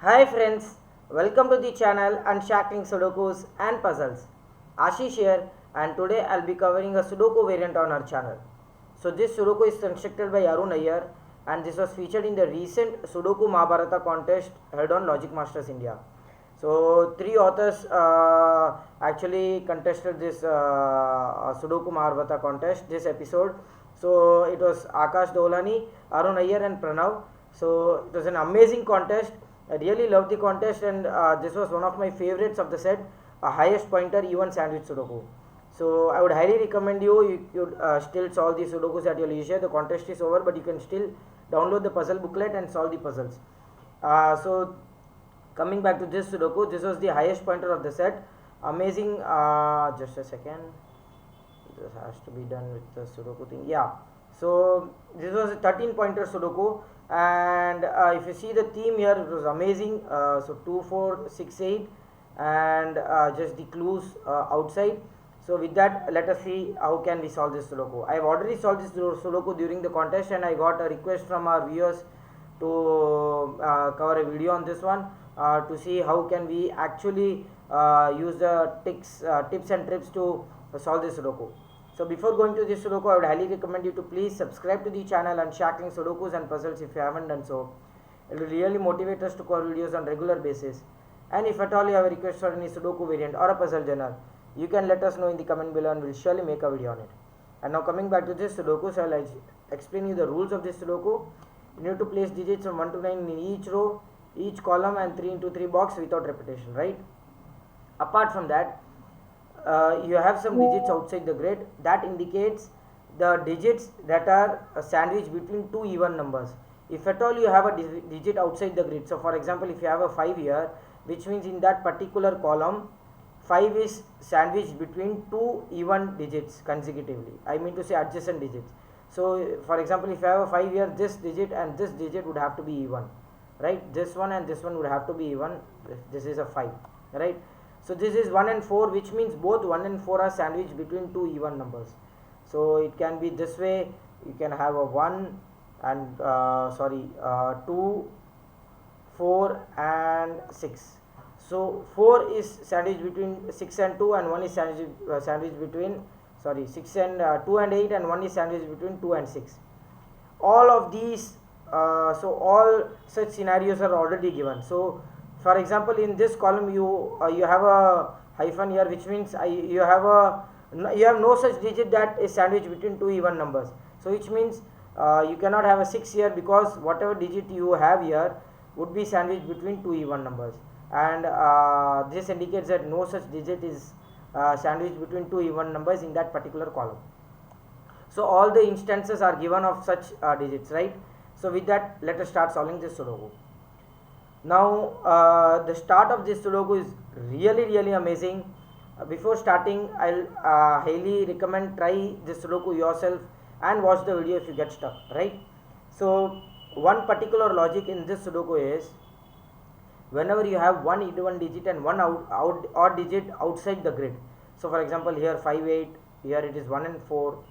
Hi friends, welcome to the channel Unshackling Sudokus and Puzzles. Ashish here, and today I'll be covering a Sudoku variant on our channel. So this Sudoku is constructed by Arun Iyer, and this was featured in the recent Sudoku Mahabharata contest held on Logic Masters India. So three authors actually contested this Sudoku Mahabharata contest this episode. So it was Akash Dolani, Arun Iyer and Pranav. So it was an amazing contest. I really loved the contest, and this was one of my favorites of the set, a highest pointer even sandwich Sudoku. So I would highly recommend you could still solve the Sudokus at your leisure. The contest is over, but you can still download the puzzle booklet and solve the puzzles. So coming back to this Sudoku, this was the highest pointer of the set. Amazing. Just a second. This has to be done with the Sudoku thing. Yeah. So this was a 13 pointer Sudoku, and if you see the theme here, it was amazing. So 2, 4, 6, 8, and just the clues outside. So with that, let us see how can we solve this Sudoku. I have already solved this Sudoku during the contest, and I got a request from our viewers to cover a video on this one to see how can we actually use the tips and tricks to solve this Sudoku. So before going to this Sudoku, I would highly recommend you to please subscribe to the channel Unshackling Sudokus and Puzzles if you haven't done so. It will really motivate us to cover videos on regular basis. And if at all you have a request for any Sudoku variant or a puzzle genre, you can let us know in the comment below and we'll surely make a video on it. And now coming back to this Sudoku, so I'll explain you the rules of this Sudoku. You need to place digits from 1 to 9 in each row, each column, and 3 into 3 box without repetition, right? Apart from that, you have some digits outside the grid that indicates the digits that are sandwiched between two even numbers. If at all you have a digit outside the grid, so for example if you have a 5 here, which means in that particular column 5 is sandwiched between two even digits consecutively, I mean to say adjacent digits. So for example if you have a 5 here, this digit and this digit would have to be even, right? This one and this one would have to be even. This is a 5, right? So this is 1 and 4, which means both 1 and 4 are sandwiched between two even numbers. So it can be this way. You can have a 1 and 2, 4 and 6. So 4 is sandwiched between 6 and 2, and 1 is sandwiched between 6 and 2 and 8, and 1 is sandwiched between 2 and 6. All of these, so all such scenarios are already given. So for example in this column you have a hyphen here, which means you have no such digit that is sandwiched between two even numbers. So which means you cannot have a 6 here, because whatever digit you have here would be sandwiched between two even numbers, and this indicates that no such digit is sandwiched between two even numbers in that particular column. So all the instances are given of such digits, right? So with that, let us start solving this Sudoku. Now the start of this Sudoku is really amazing. Before starting, I'll highly recommend try this Sudoku yourself and watch the video if you get stuck, right? So one particular logic in this Sudoku is, whenever you have one even digit and one odd digit outside the grid. So for example here 5, 8, here it is 1 and 4,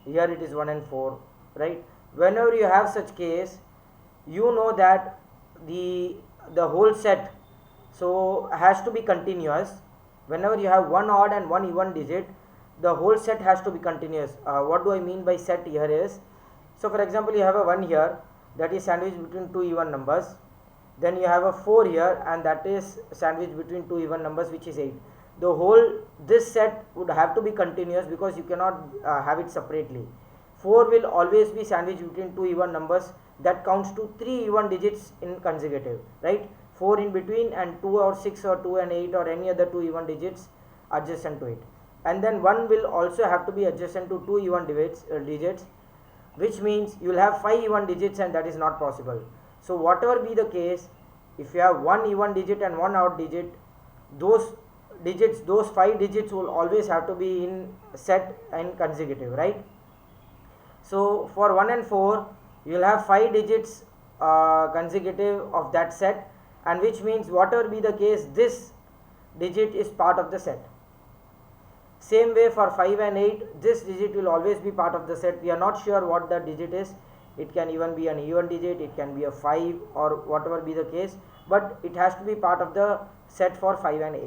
here it is 1 and 4, right? Whenever you have such case, you know that the whole set so has to be continuous. Whenever you have one odd and one even digit, the whole set has to be continuous. What do I mean by set here is, so for example you have a 1 here that is sandwiched between two even numbers, then you have a 4 here and that is sandwiched between two even numbers, which is 8. The whole this set would have to be continuous, because you cannot have it separately. 4 will always be sandwiched between two even numbers that counts to 3 even digits in consecutive, right? 4 in between, and 2 or 6 or 2 and 8 or any other two even digits adjacent to it. And then 1 will also have to be adjacent to two even digits, which means you will have 5 even digits, and that is not possible. So whatever be the case, if you have one even digit and one odd digit, those 5 digits will always have to be in set and consecutive, right? So for 1 and 4 you will have 5 digits consecutive of that set, and which means whatever be the case, this digit is part of the set. Same way for 5 and 8, this digit will always be part of the set. We are not sure what the digit is. it can even be an even digit, it can be a 5 or whatever be the case, but it has to be part of the set for 5 and 8,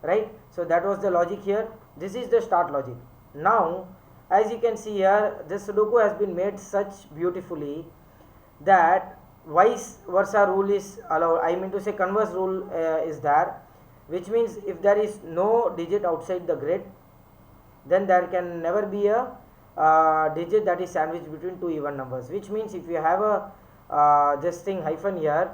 right? So that was the logic here. This is the start logic. Now as you can see here, this Sudoku has been made such beautifully that vice versa rule is allowed. I mean to say converse rule is there, which means if there is no digit outside the grid, then there can never be a digit that is sandwiched between two even numbers, which means if you have a this thing hyphen here,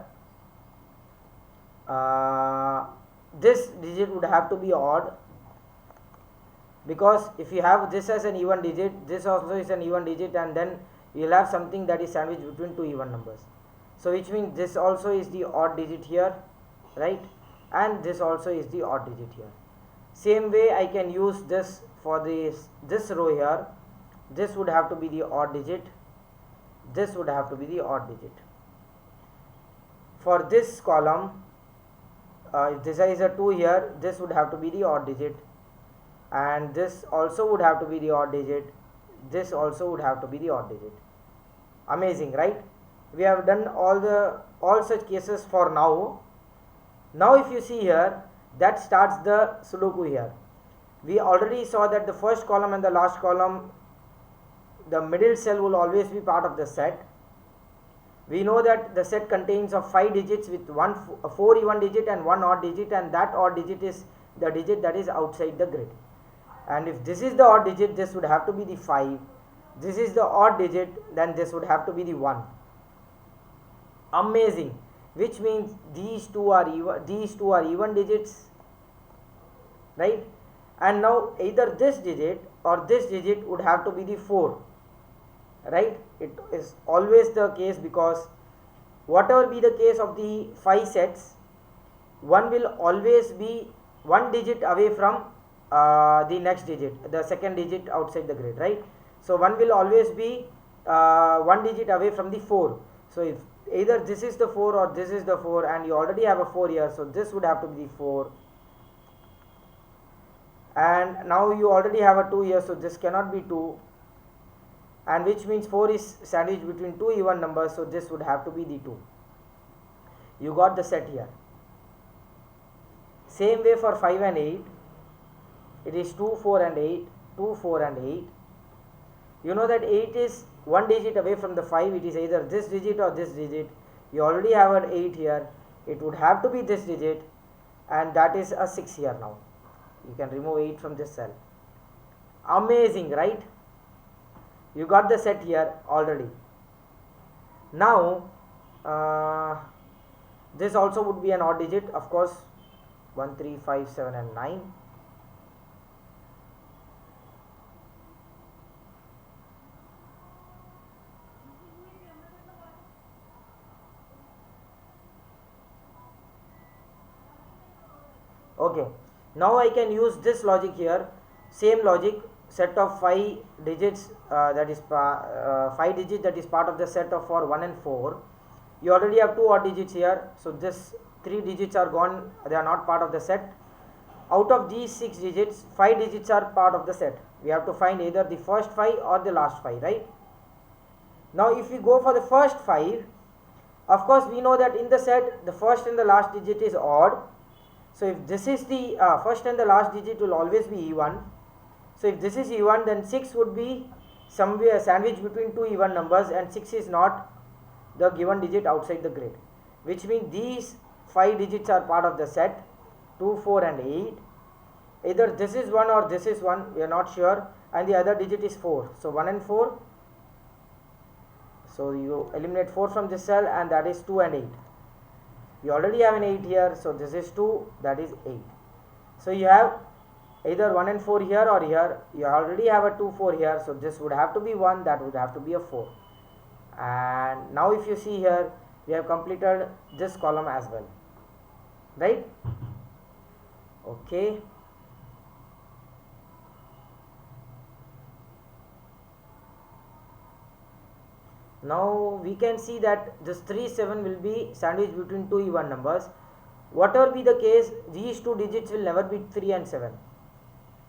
this digit would have to be odd, because if you have this as an even digit, this also is an even digit, and then you will have something that is sandwiched between two even numbers. So which means this also is the odd digit here, right, and this also is the odd digit here. Same way I can use this for this row here. This would have to be the odd digit, this would have to be the odd digit. For this column, if this is a 2 here, this would have to be the odd digit, and this also would have to be the odd digit, this also would have to be the odd digit. Amazing, right? We have done all such cases for now. Now if you see here, that starts the Sudoku here. We already saw that the first column and the last column, the middle cell will always be part of the set. We know that the set contains of 5 digits with 4 even digit and 1 odd digit, and that odd digit is the digit that is outside the grid. And if this is the odd digit, this would have to be the 5. This is the odd digit, then this would have to be the 1. Amazing. Which means these two are even digits, right? And now either this digit or this digit would have to be the 4, right? It is always the case, because whatever be the case of the 5 sets, one will always be 1 digit away from the next digit, the second digit outside the grid, right? So one will always be 1 digit away from the 4. So if either this is the 4 or this is the 4, and you already have a 4 here, so this would have to be the 4, and now you already have a 2 here, so this cannot be 2, and which means 4 is sandwiched between two even numbers, so this would have to be the 2. You got the set here. Same way for 5 and 8, it is 2, 4 and 8, 2, 4 and 8. You know that 8 is 1 digit away from the 5, it is either this digit or this digit. You already have an 8 here, it would have to be this digit, and that is a 6 here now. You can remove 8 from this cell. Amazing, right? You got the set here already. Now this also would be an odd digit, of course. 1, 3, 5, 7 and 9. Okay, now I can use this logic here, same logic, set of 5 digits, that is 5 digits that is part of the set of for 1 and 4. You already have 2 odd digits here, so this 3 digits are gone, they are not part of the set. Out of these 6 digits, 5 digits are part of the set. We have to find either the first 5 or the last 5, right? Now if we go for the first 5, of course we know that in the set the first and the last digit is odd. So if this is the first and the last digit will always be even. So if this is even, then 6 would be somewhere sandwiched between two even numbers, and 6 is not the given digit outside the grid, which means these 5 digits are part of the set 2, 4 and 8. Either this is 1 or this is 1, we are not sure, and the other digit is 4. So 1 and 4. So you eliminate 4 from this cell, and that is 2 and 8. You already have an 8 here, so this is 2, that is 8. So you have either 1 and 4 here or here. You already have a 2, 4 here, so this would have to be 1, that would have to be a 4. And now if you see here, we have completed this column as well, right? Okay. Now we can see that this 3, 7 will be sandwiched between two even numbers. Whatever be the case, these two digits will never be 3 and 7,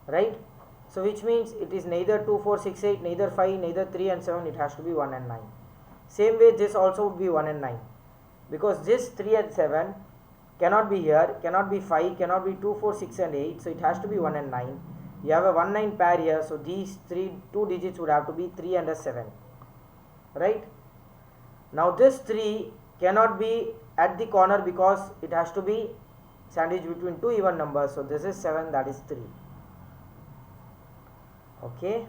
right? So which means it is neither 2, 4, 6, 8, neither 5, neither 3 and 7, it has to be 1 and 9. Same way this also would be 1 and 9. Because this 3 and 7 cannot be here, cannot be 5, cannot be 2, 4, 6 and 8. So it has to be 1 and 9. You have a 1, 9 pair here. So these 2 digits would have to be 3 and a 7. Right? Now this 3 cannot be at the corner because it has to be sandwiched between 2 even numbers. So this is 7, that is 3. Okay.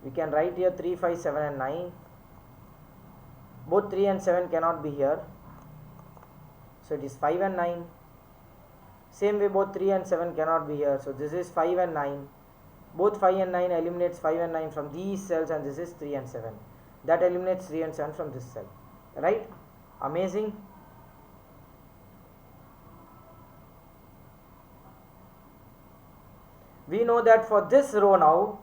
We can write here 3, 5, 7 and 9. Both 3 and 7 cannot be here. So it is 5 and 9. Same way both 3 and 7 cannot be here. So this is 5 and 9. Both 5 and 9 eliminates 5 and 9 from these cells, and this is 3 and 7. That eliminates 3 and 7 from this cell. Right? Amazing. We know that for this row now,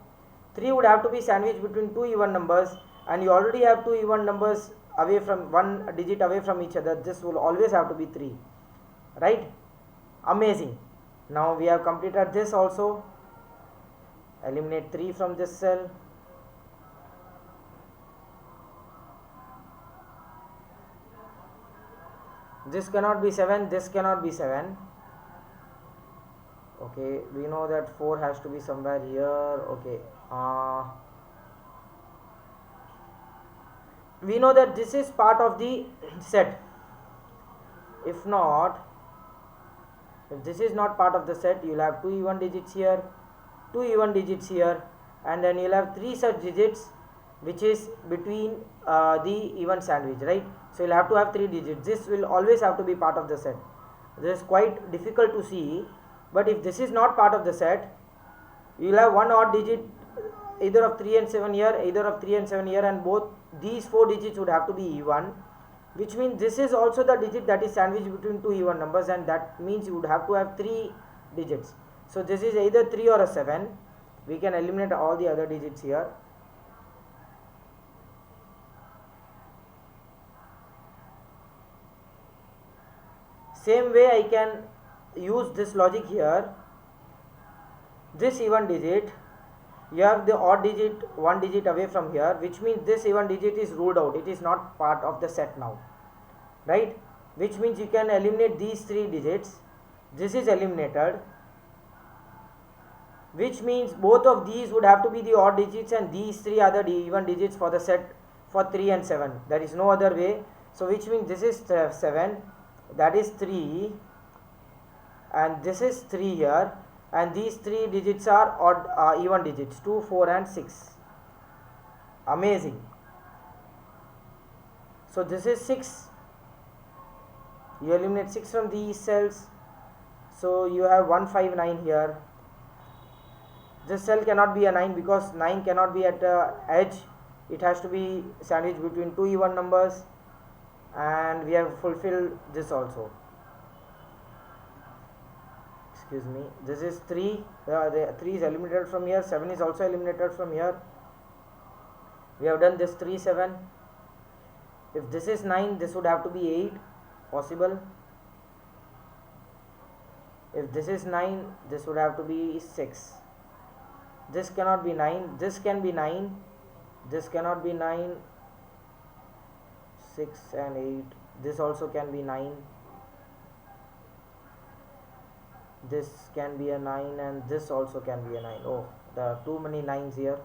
3 would have to be sandwiched between 2 even numbers, and you already have 2 even numbers away from 1 digit away from each other. This will always have to be 3. Right? Amazing. Now we have completed this also. Eliminate 3 from this cell. This cannot be 7, this cannot be 7. Okay, we know that 4 has to be somewhere here. Okay, we know that this is part of the set. If not, if this is not part of the set, you will have 2 even digits here, 2 even digits here, and then you will have 3 such digits which is between the even sandwich, right? So you will have to have 3 digits. This will always have to be part of the set. This is quite difficult to see, but if this is not part of the set, you will have one odd digit either of 3 and 7 here, either of 3 and 7 here, and both these 4 digits would have to be even, which means this is also the digit that is sandwiched between 2 even numbers, and that means you would have to have 3 digits. So this is either 3 or a 7. We can eliminate all the other digits here. Same way I can use this logic here. This even digit, you have the odd digit 1 digit away from here, which means this even digit is ruled out. It is not part of the set now, right? Which means you can eliminate these 3 digits. This is eliminated, which means both of these would have to be the odd digits, and these 3 other even digits for the set for 3 and 7. There is no other way. So which means this is 7, that is 3, and this is 3 here, and these 3 digits are odd even digits, 2, 4 and 6. Amazing. So this is 6. You eliminate 6 from these cells. So you have 1, 5, 9 here. This cell cannot be a 9 because 9 cannot be at the edge. It has to be sandwiched between 2 even numbers, and we have fulfilled this also. Excuse me, this is 3. The 3 is eliminated from here. 7 is also eliminated from here. We have done this 3, 7. If this is 9, this would have to be 8 possible. If this is 9, this would have to be 6. This cannot be 9. This can be 9. This cannot be 9. 6 and 8. This also can be 9. This can be a 9, and this also can be a 9. Oh, there are too many 9s here.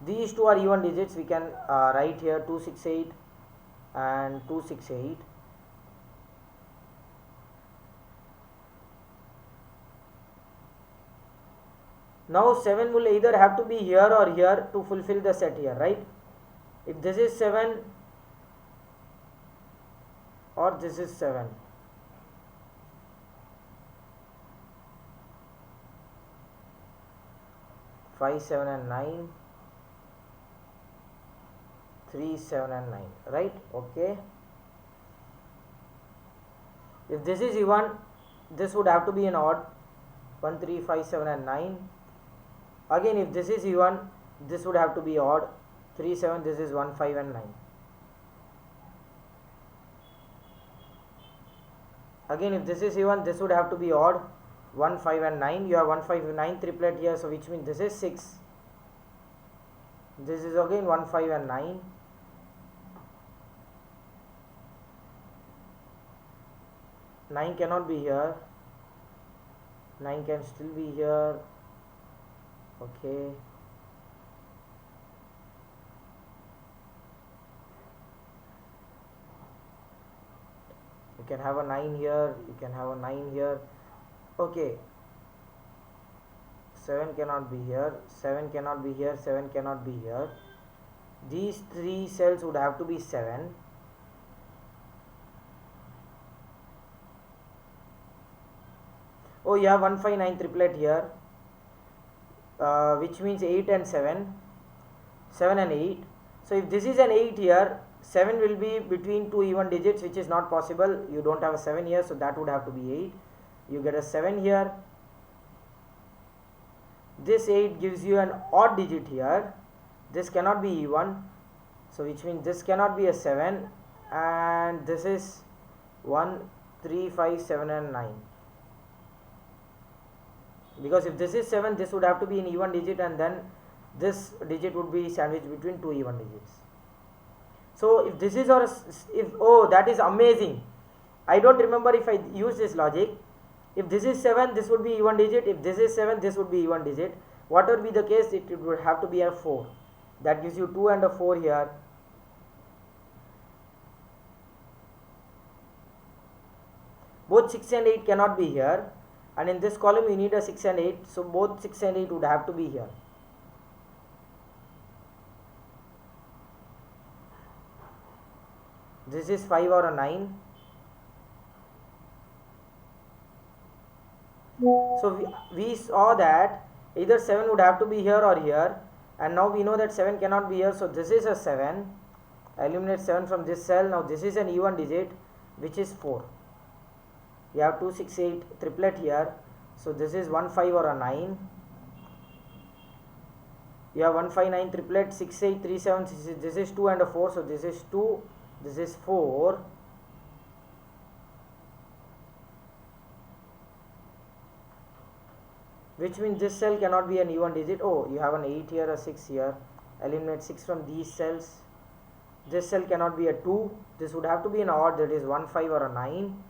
These 2 are even digits. We can write here 268 and 268. Now 7 will either have to be here or here to fulfill the set here, right? If this is 7 or this is 7. Five, 7 and 9. 3, 7 and 9, right? Okay. If this is even, this would have to be an odd. 1, 3, 5, 7 and 9. Again, if this is even, this would have to be odd. 3, 7, this is 1, 5 and 9. Again, if this is even, this would have to be odd. 1, 5 and 9. You have 1, 5, 9 triplet here, so which means this is 6. This is again 1, 5 and 9. Nine cannot be here. 9 can still be here. Okay. You can have a 9 here. You can have a 9 here. Okay. 7 cannot be here. 7 cannot be here. 7 cannot be here. These 3 cells would have to be 7. Oh, you have 1, 5, 9 triplet here, which means 8 and 7, 7 and 8. So if this is an 8 here, 7 will be between 2 even digits, which is not possible. You don't have a 7 here, so that would have to be 8. You get a 7 here. This 8 gives you an odd digit here. This cannot be even, so which means this cannot be a 7, and this is 1, 3, 5, 7 and 9. Because if this is 7, this would have to be an even digit, and then this digit would be sandwiched between 2 even digits. So if this is, or if, oh, that is amazing. I don't remember if I use this logic. If this is 7, this would be even digit. If this is 7, this would be even digit. Whatever be the case, it would have to be a 4. That gives you 2 and a 4 here. Both 6 and 8 cannot be here. And in this column you need a 6 and 8, so both 6 and 8 would have to be here. This is 5 or a 9. So we saw that either 7 would have to be here or here, and now we know that 7 cannot be here, so this is a 7. I eliminate 7 from this cell. Now this is an even digit, which is 4. You have 2, 6, 8 triplet here, so this is 1, 5 or a 9. You have 1, 5, 9 triplet, 6, 8, 3, 7, this is 2 and a 4, so this is 2, this is 4. Which means this cell cannot be an even digit. Oh, you have an 8 here, a 6 here. Eliminate 6 from these cells. This cell cannot be a 2. This would have to be an odd, that is 1, 5 or a 9.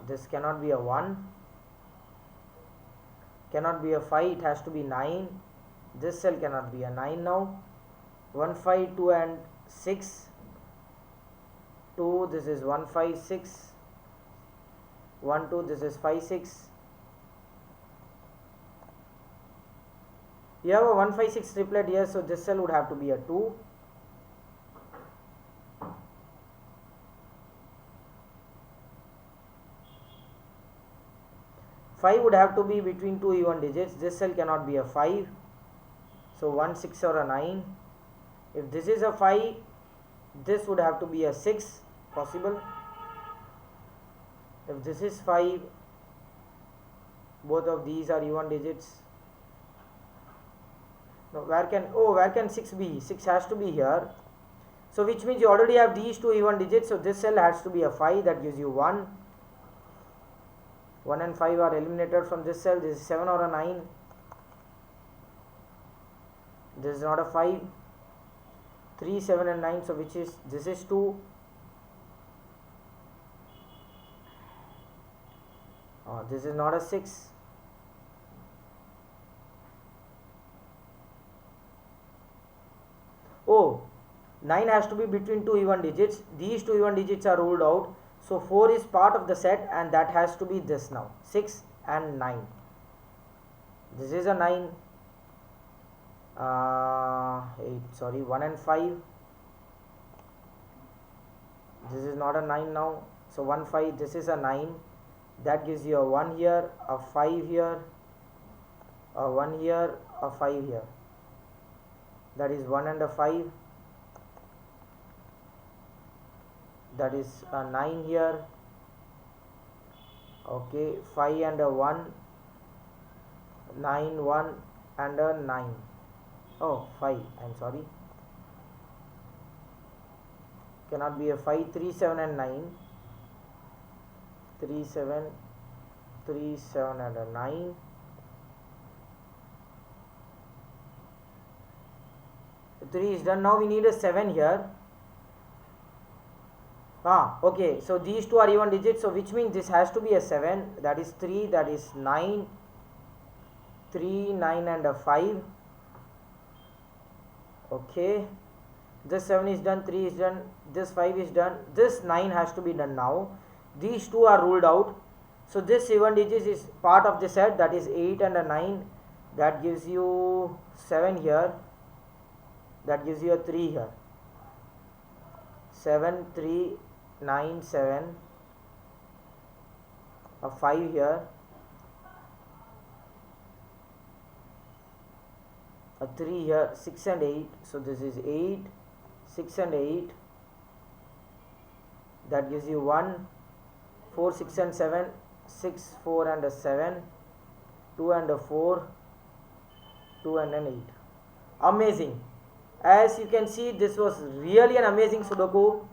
This cannot be a 1, cannot be a 5, it has to be 9. This cell cannot be a 9 now. 1, 5, 2 and 6, 2, this is 1, 5, 6, 1, 2, this is 5, 6. You have a 1, 5, 6 triplet here, so this cell would have to be a 2. Five would have to be between 2 even digits. This cell cannot be a 5. So 1, 6 or a 9. If this is a 5, this would have to be a 6 possible. If this is 5, both of these are even digits. Now where can 6 be? 6 has to be here. So which means you already have these 2 even digits. So this cell has to be a 5, that gives you 1. 1 and 5 are eliminated from this cell. This is 7 or a 9. This is not a 5. 3, 7 and 9. So which is, this is 2. This is not a 6. Oh, 9 has to be between 2 even digits. These 2 even digits are ruled out. So 4 is part of the set, and that has to be this now. 6 and 9. This is a 9. 1 and 5. This is not a 9 now. So 1, 5, this is a 9. That gives you a 1 here, a 5 here, a 1 here, a 5 here. That is 1 and a 5. That is a 9 here. Okay, 5 and a 1, 9, 1 and a 9. Oh, 5, I'm sorry. cannot be a 5, 3, 7 and 9. 3, 7, 3, 7 and a 9. 3 is done. Now we need a 7 here. Okay, so these two are even digits, so which means this has to be a 7. That is 3, that is 9. 3, 9 and a 5. Okay, this 7 is done, 3 is done, this 5 is done, this 9 has to be done now. These two are ruled out, so this 7 digits is part of the set, that is 8 and a 9. That gives you 7 here, that gives you a 3 here. 7, 3, 9, 7, a 5 here, a 3 here, 6 and 8, so this is 8, 6 and 8, that gives you 1, 4, 6 and 7, 6, 4 and a 7, 2 and a 4, 2 and an 8. Amazing. As you can see, this was really an amazing Sudoku.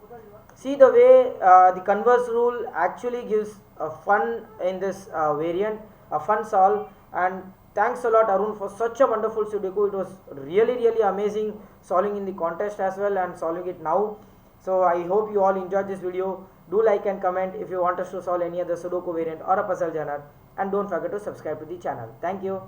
See the way the converse rule actually gives a fun in this variant, a fun solve. And thanks a lot Arun for such a wonderful Sudoku. It was really amazing solving in the contest as well and solving it now. So I hope you all enjoyed this video. Do like and comment if you want us to solve any other Sudoku variant or a puzzle genre. And don't forget to subscribe to the channel. Thank you.